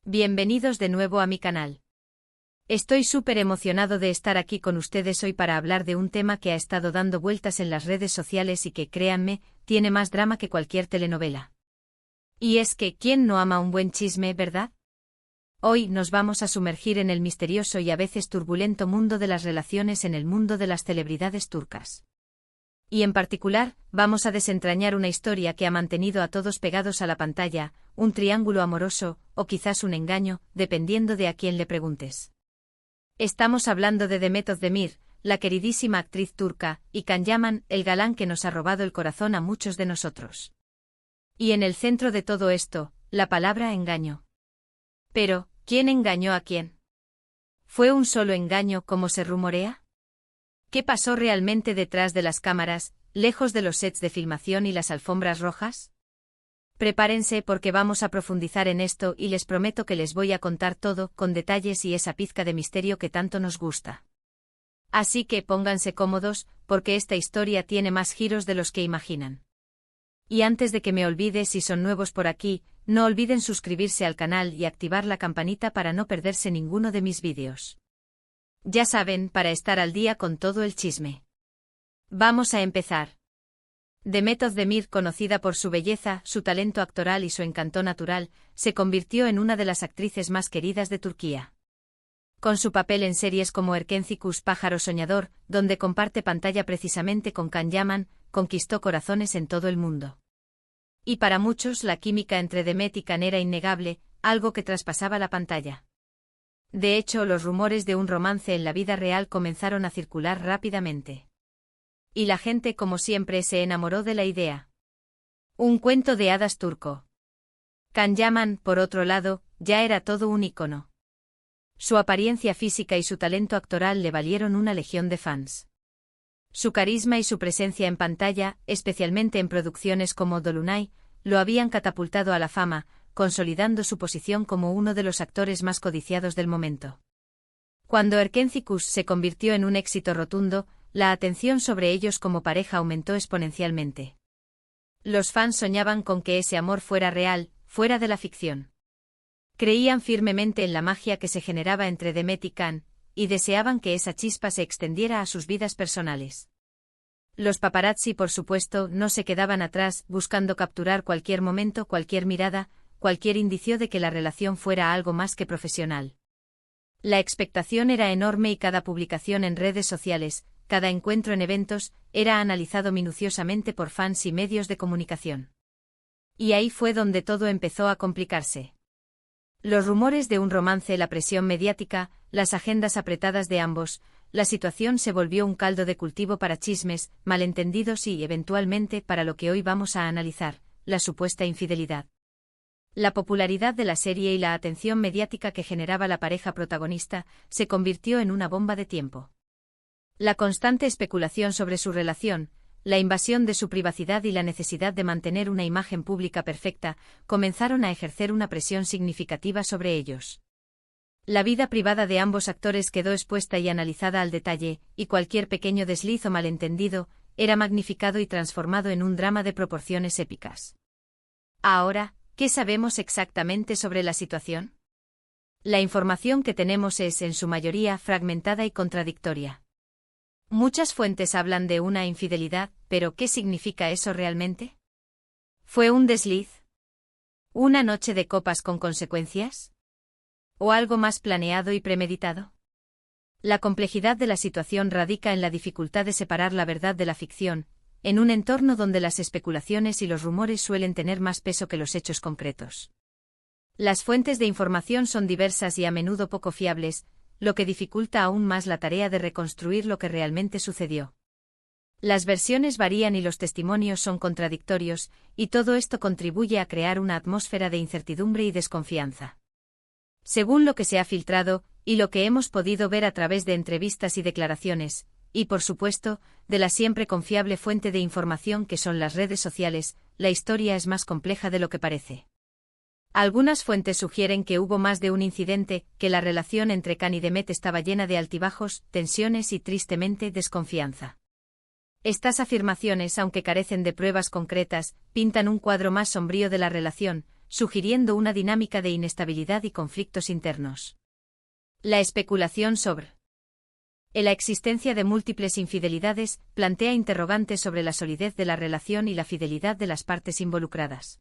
Bienvenidos de nuevo a mi canal. Estoy súper emocionado de estar aquí con ustedes hoy para hablar de un tema que ha estado dando vueltas en las redes sociales y que, créanme, tiene más drama que cualquier telenovela. Y es que, ¿quién no ama un buen chisme, verdad? Hoy nos vamos a sumergir en el misterioso y a veces turbulento mundo de las relaciones en el mundo de las celebridades turcas. Y en particular, vamos a desentrañar una historia que ha mantenido a todos pegados a la pantalla, un triángulo amoroso, o quizás un engaño, dependiendo de a quién le preguntes. Estamos hablando de Demet Özdemir, la queridísima actriz turca, y Can Yaman, el galán que nos ha robado el corazón a muchos de nosotros. Y en el centro de todo esto, la palabra engaño. Pero, ¿quién engañó a quién? ¿Fue un solo engaño como se rumorea? ¿Qué pasó realmente detrás de las cámaras, lejos de los sets de filmación y las alfombras rojas? Prepárense porque vamos a profundizar en esto y les prometo que les voy a contar todo, con detalles y esa pizca de misterio que tanto nos gusta. Así que pónganse cómodos, porque esta historia tiene más giros de los que imaginan. Y antes de que me olvide, si son nuevos por aquí, no olviden suscribirse al canal y activar la campanita para no perderse ninguno de mis vídeos. Ya saben, para estar al día con todo el chisme. Vamos a empezar. Demet Özdemir, conocida por su belleza, su talento actoral y su encanto natural, se convirtió en una de las actrices más queridas de Turquía. Con su papel en series como Erkencikus, Pájaro Soñador, donde comparte pantalla precisamente con Can Yaman, conquistó corazones en todo el mundo. Y para muchos la química entre Demet y Can era innegable, algo que traspasaba la pantalla. De hecho, los rumores de un romance en la vida real comenzaron a circular rápidamente. Y la gente, como siempre, se enamoró de la idea. Un cuento de hadas turco. Can Yaman, por otro lado, ya era todo un ícono. Su apariencia física y su talento actoral le valieron una legión de fans. Su carisma y su presencia en pantalla, especialmente en producciones como Dolunay, lo habían catapultado a la fama, consolidando su posición como uno de los actores más codiciados del momento. Cuando Erkencikus se convirtió en un éxito rotundo, la atención sobre ellos como pareja aumentó exponencialmente. Los fans soñaban con que ese amor fuera real, fuera de la ficción. Creían firmemente en la magia que se generaba entre Demet y Can, y deseaban que esa chispa se extendiera a sus vidas personales. Los paparazzi, por supuesto, no se quedaban atrás, buscando capturar cualquier momento, cualquier mirada, cualquier indicio de que la relación fuera algo más que profesional. La expectación era enorme y cada publicación en redes sociales, cada encuentro en eventos, era analizado minuciosamente por fans y medios de comunicación. Y ahí fue donde todo empezó a complicarse. Los rumores de un romance, la presión mediática, las agendas apretadas de ambos, la situación se volvió un caldo de cultivo para chismes, malentendidos y, eventualmente, para lo que hoy vamos a analizar, la supuesta infidelidad. La popularidad de la serie y la atención mediática que generaba la pareja protagonista se convirtió en una bomba de tiempo. La constante especulación sobre su relación, la invasión de su privacidad y la necesidad de mantener una imagen pública perfecta, comenzaron a ejercer una presión significativa sobre ellos. La vida privada de ambos actores quedó expuesta y analizada al detalle, y cualquier pequeño desliz o malentendido era magnificado y transformado en un drama de proporciones épicas. Ahora, ¿qué sabemos exactamente sobre la situación? La información que tenemos es, en su mayoría, fragmentada y contradictoria. Muchas fuentes hablan de una infidelidad, pero ¿qué significa eso realmente? ¿Fue un desliz? ¿Una noche de copas con consecuencias? ¿O algo más planeado y premeditado? La complejidad de la situación radica en la dificultad de separar la verdad de la ficción, en un entorno donde las especulaciones y los rumores suelen tener más peso que los hechos concretos. Las fuentes de información son diversas y a menudo poco fiables, lo que dificulta aún más la tarea de reconstruir lo que realmente sucedió. Las versiones varían y los testimonios son contradictorios, y todo esto contribuye a crear una atmósfera de incertidumbre y desconfianza. Según lo que se ha filtrado, y lo que hemos podido ver a través de entrevistas y declaraciones, y por supuesto, de la siempre confiable fuente de información que son las redes sociales, la historia es más compleja de lo que parece. Algunas fuentes sugieren que hubo más de un incidente, que la relación entre Can y Demet estaba llena de altibajos, tensiones y tristemente desconfianza. Estas afirmaciones, aunque carecen de pruebas concretas, pintan un cuadro más sombrío de la relación, sugiriendo una dinámica de inestabilidad y conflictos internos. La especulación sobre la existencia de múltiples infidelidades plantea interrogantes sobre la solidez de la relación y la fidelidad de las partes involucradas.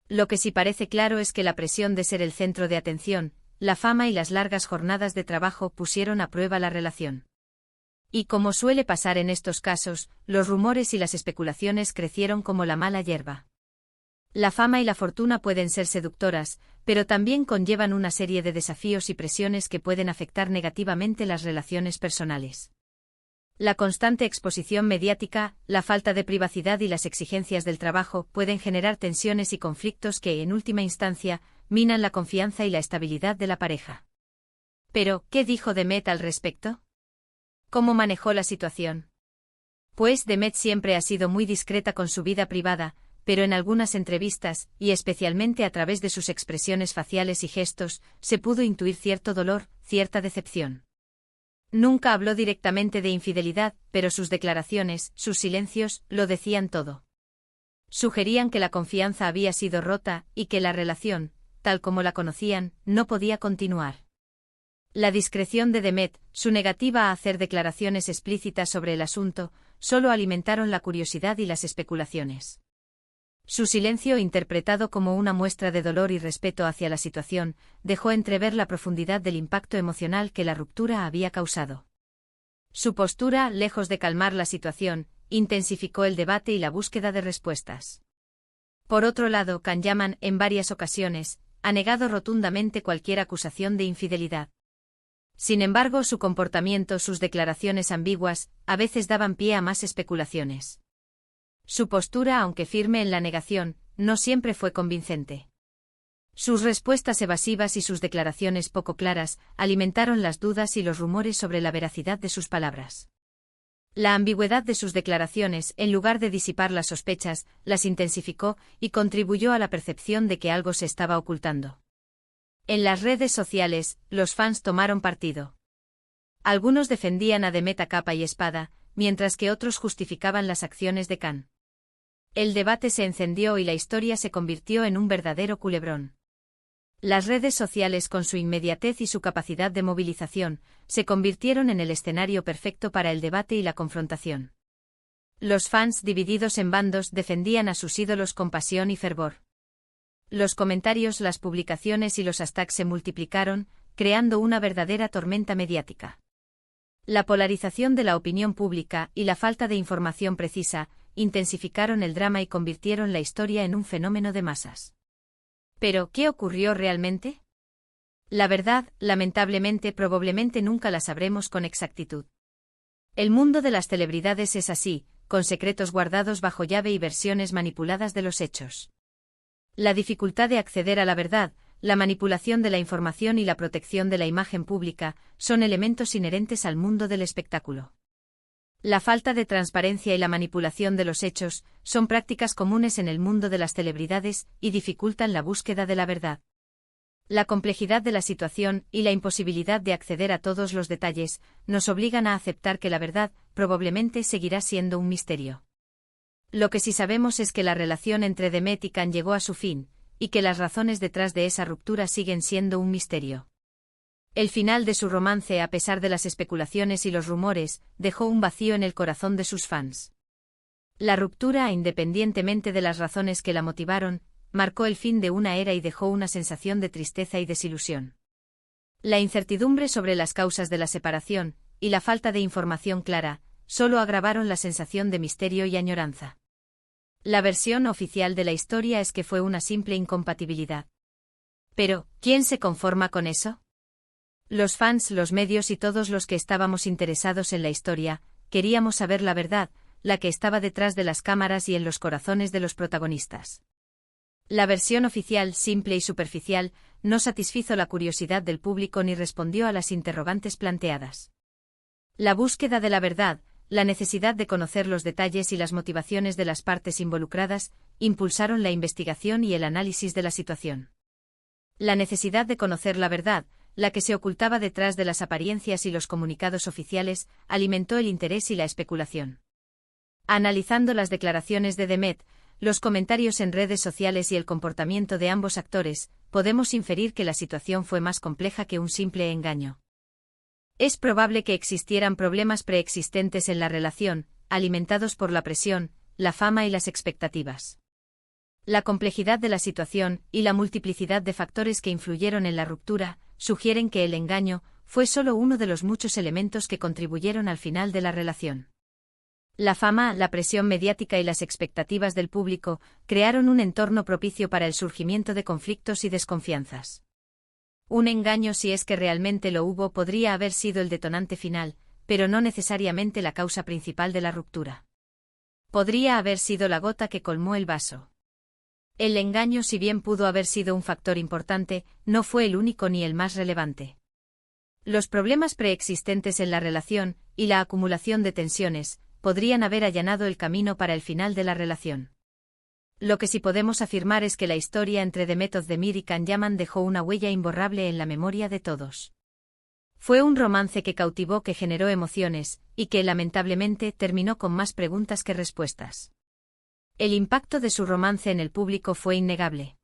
Lo que sí parece claro es que la presión de ser el centro de atención, la fama y las largas jornadas de trabajo pusieron a prueba la relación. Y como suele pasar en estos casos, los rumores y las especulaciones crecieron como la mala hierba. La fama y la fortuna pueden ser seductoras, pero también conllevan una serie de desafíos y presiones que pueden afectar negativamente las relaciones personales. La constante exposición mediática, la falta de privacidad y las exigencias del trabajo pueden generar tensiones y conflictos que, en última instancia, minan la confianza y la estabilidad de la pareja. Pero, ¿qué dijo Demet al respecto? ¿Cómo manejó la situación? Pues Demet siempre ha sido muy discreta con su vida privada, pero en algunas entrevistas, y especialmente a través de sus expresiones faciales y gestos, se pudo intuir cierto dolor, cierta decepción. Nunca habló directamente de infidelidad, pero sus declaraciones, sus silencios, lo decían todo. Sugerían que la confianza había sido rota, y que la relación, tal como la conocían, no podía continuar. La discreción de Demet, su negativa a hacer declaraciones explícitas sobre el asunto, solo alimentaron la curiosidad y las especulaciones. Su silencio, interpretado como una muestra de dolor y respeto hacia la situación, dejó entrever la profundidad del impacto emocional que la ruptura había causado. Su postura, lejos de calmar la situación, intensificó el debate y la búsqueda de respuestas. Por otro lado, Can Yaman, en varias ocasiones, ha negado rotundamente cualquier acusación de infidelidad. Sin embargo, su comportamiento, sus declaraciones ambiguas, a veces daban pie a más especulaciones. Su postura, aunque firme en la negación, no siempre fue convincente. Sus respuestas evasivas y sus declaraciones poco claras alimentaron las dudas y los rumores sobre la veracidad de sus palabras. La ambigüedad de sus declaraciones, en lugar de disipar las sospechas, las intensificó y contribuyó a la percepción de que algo se estaba ocultando. En las redes sociales, los fans tomaron partido. Algunos defendían a Demet a capa y espada, mientras que otros justificaban las acciones de Can. El debate se encendió y la historia se convirtió en un verdadero culebrón. Las redes sociales, con su inmediatez y su capacidad de movilización, se convirtieron en el escenario perfecto para el debate y la confrontación. Los fans, divididos en bandos, defendían a sus ídolos con pasión y fervor. Los comentarios, las publicaciones y los hashtags se multiplicaron, creando una verdadera tormenta mediática. La polarización de la opinión pública y la falta de información precisa intensificaron el drama y convirtieron la historia en un fenómeno de masas. ¿Pero qué ocurrió realmente? La verdad, lamentablemente, probablemente nunca la sabremos con exactitud. El mundo de las celebridades es así, con secretos guardados bajo llave y versiones manipuladas de los hechos. La dificultad de acceder a la verdad, la manipulación de la información y la protección de la imagen pública son elementos inherentes al mundo del espectáculo. La falta de transparencia y la manipulación de los hechos son prácticas comunes en el mundo de las celebridades y dificultan la búsqueda de la verdad. La complejidad de la situación y la imposibilidad de acceder a todos los detalles nos obligan a aceptar que la verdad probablemente seguirá siendo un misterio. Lo que sí sabemos es que la relación entre Demet y Can llegó a su fin, y que las razones detrás de esa ruptura siguen siendo un misterio. El final de su romance, a pesar de las especulaciones y los rumores, dejó un vacío en el corazón de sus fans. La ruptura, independientemente de las razones que la motivaron, marcó el fin de una era y dejó una sensación de tristeza y desilusión. La incertidumbre sobre las causas de la separación, y la falta de información clara, solo agravaron la sensación de misterio y añoranza. La versión oficial de la historia es que fue una simple incompatibilidad. Pero, ¿quién se conforma con eso? Los fans, los medios y todos los que estábamos interesados en la historia, queríamos saber la verdad, la que estaba detrás de las cámaras y en los corazones de los protagonistas. La versión oficial, simple y superficial, no satisfizo la curiosidad del público ni respondió a las interrogantes planteadas. La búsqueda de la verdad, la necesidad de conocer los detalles y las motivaciones de las partes involucradas, impulsaron la investigación y el análisis de la situación. La necesidad de conocer la verdad, la que se ocultaba detrás de las apariencias y los comunicados oficiales, alimentó el interés y la especulación. Analizando las declaraciones de Demet, los comentarios en redes sociales y el comportamiento de ambos actores, podemos inferir que la situación fue más compleja que un simple engaño. Es probable que existieran problemas preexistentes en la relación, alimentados por la presión, la fama y las expectativas. La complejidad de la situación y la multiplicidad de factores que influyeron en la ruptura sugieren que el engaño fue solo uno de los muchos elementos que contribuyeron al final de la relación. La fama, la presión mediática y las expectativas del público crearon un entorno propicio para el surgimiento de conflictos y desconfianzas. Un engaño, si es que realmente lo hubo, podría haber sido el detonante final, pero no necesariamente la causa principal de la ruptura. Podría haber sido la gota que colmó el vaso. El engaño, si bien pudo haber sido un factor importante, no fue el único ni el más relevante. Los problemas preexistentes en la relación y la acumulación de tensiones podrían haber allanado el camino para el final de la relación. Lo que sí podemos afirmar es que la historia entre Demet Özdemir y Can Yaman dejó una huella imborrable en la memoria de todos. Fue un romance que cautivó, que generó emociones, y que, lamentablemente, terminó con más preguntas que respuestas. El impacto de su romance en el público fue innegable.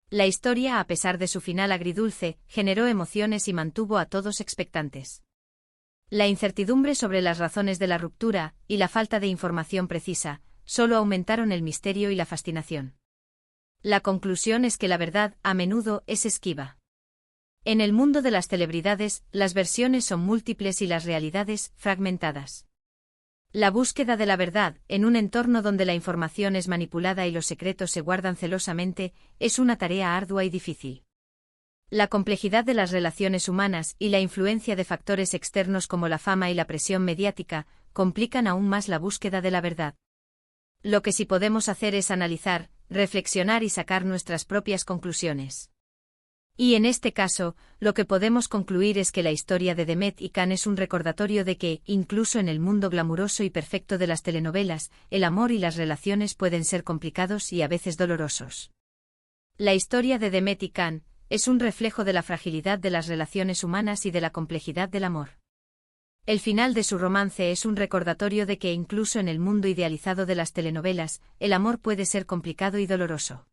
La historia, a pesar de su final agridulce, generó emociones y mantuvo a todos expectantes. La incertidumbre sobre las razones de la ruptura y la falta de información precisa solo aumentaron el misterio y la fascinación. La conclusión es que la verdad, a menudo, es esquiva. En el mundo de las celebridades, las versiones son múltiples y las realidades, fragmentadas. La búsqueda de la verdad, en un entorno donde la información es manipulada y los secretos se guardan celosamente, es una tarea ardua y difícil. La complejidad de las relaciones humanas y la influencia de factores externos como la fama y la presión mediática complican aún más la búsqueda de la verdad. Lo que sí podemos hacer es analizar, reflexionar y sacar nuestras propias conclusiones. Y en este caso, lo que podemos concluir es que la historia de Demet y Can es un recordatorio de que, incluso en el mundo glamuroso y perfecto de las telenovelas, el amor y las relaciones pueden ser complicados y a veces dolorosos. La historia de Demet y Can es un reflejo de la fragilidad de las relaciones humanas y de la complejidad del amor. El final de su romance es un recordatorio de que incluso en el mundo idealizado de las telenovelas, el amor puede ser complicado y doloroso.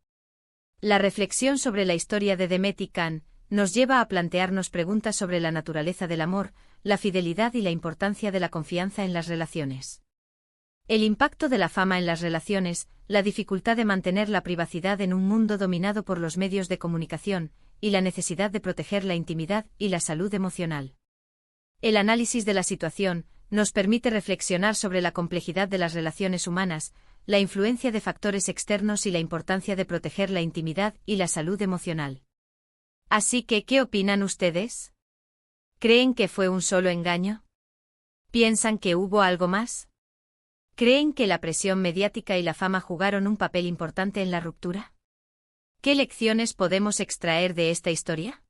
La reflexión sobre la historia de Demet y Can nos lleva a plantearnos preguntas sobre la naturaleza del amor, la fidelidad y la importancia de la confianza en las relaciones. El impacto de la fama en las relaciones, la dificultad de mantener la privacidad en un mundo dominado por los medios de comunicación, y la necesidad de proteger la intimidad y la salud emocional. El análisis de la situación nos permite reflexionar sobre la complejidad de las relaciones humanas, la influencia de factores externos y la importancia de proteger la intimidad y la salud emocional. Así que, ¿qué opinan ustedes? ¿Creen que fue un solo engaño? ¿Piensan que hubo algo más? ¿Creen que la presión mediática y la fama jugaron un papel importante en la ruptura? ¿Qué lecciones podemos extraer de esta historia?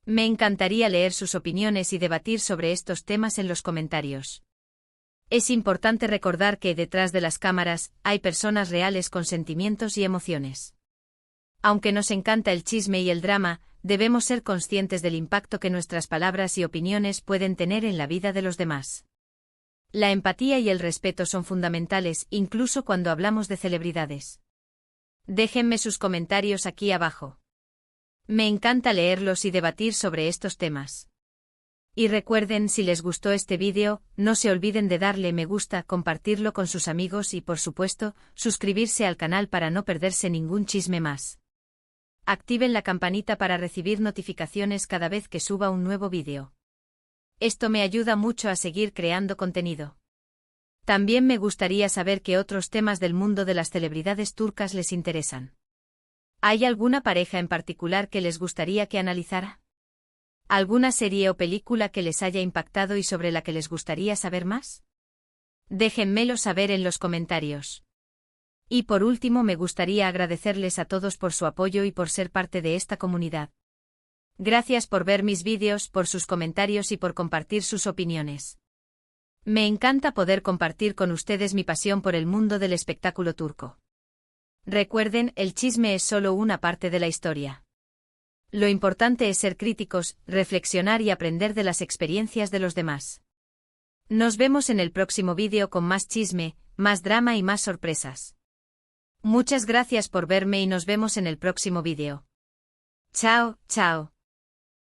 Me encantaría leer sus opiniones y debatir sobre estos temas en los comentarios. Es importante recordar que detrás de las cámaras hay personas reales con sentimientos y emociones. Aunque nos encanta el chisme y el drama, debemos ser conscientes del impacto que nuestras palabras y opiniones pueden tener en la vida de los demás. La empatía y el respeto son fundamentales, incluso cuando hablamos de celebridades. Déjenme sus comentarios aquí abajo. Me encanta leerlos y debatir sobre estos temas. Y recuerden, si les gustó este vídeo, no se olviden de darle me gusta, compartirlo con sus amigos y, por supuesto, suscribirse al canal para no perderse ningún chisme más. Activen la campanita para recibir notificaciones cada vez que suba un nuevo vídeo. Esto me ayuda mucho a seguir creando contenido. También me gustaría saber qué otros temas del mundo de las celebridades turcas les interesan. ¿Hay alguna pareja en particular que les gustaría que analizara? ¿Alguna serie o película que les haya impactado y sobre la que les gustaría saber más? Déjenmelo saber en los comentarios. Y por último, me gustaría agradecerles a todos por su apoyo y por ser parte de esta comunidad. Gracias por ver mis vídeos, por sus comentarios y por compartir sus opiniones. Me encanta poder compartir con ustedes mi pasión por el mundo del espectáculo turco. Recuerden, el chisme es solo una parte de la historia. Lo importante es ser críticos, reflexionar y aprender de las experiencias de los demás. Nos vemos en el próximo vídeo con más chisme, más drama y más sorpresas. Muchas gracias por verme y nos vemos en el próximo vídeo. Chao, chao.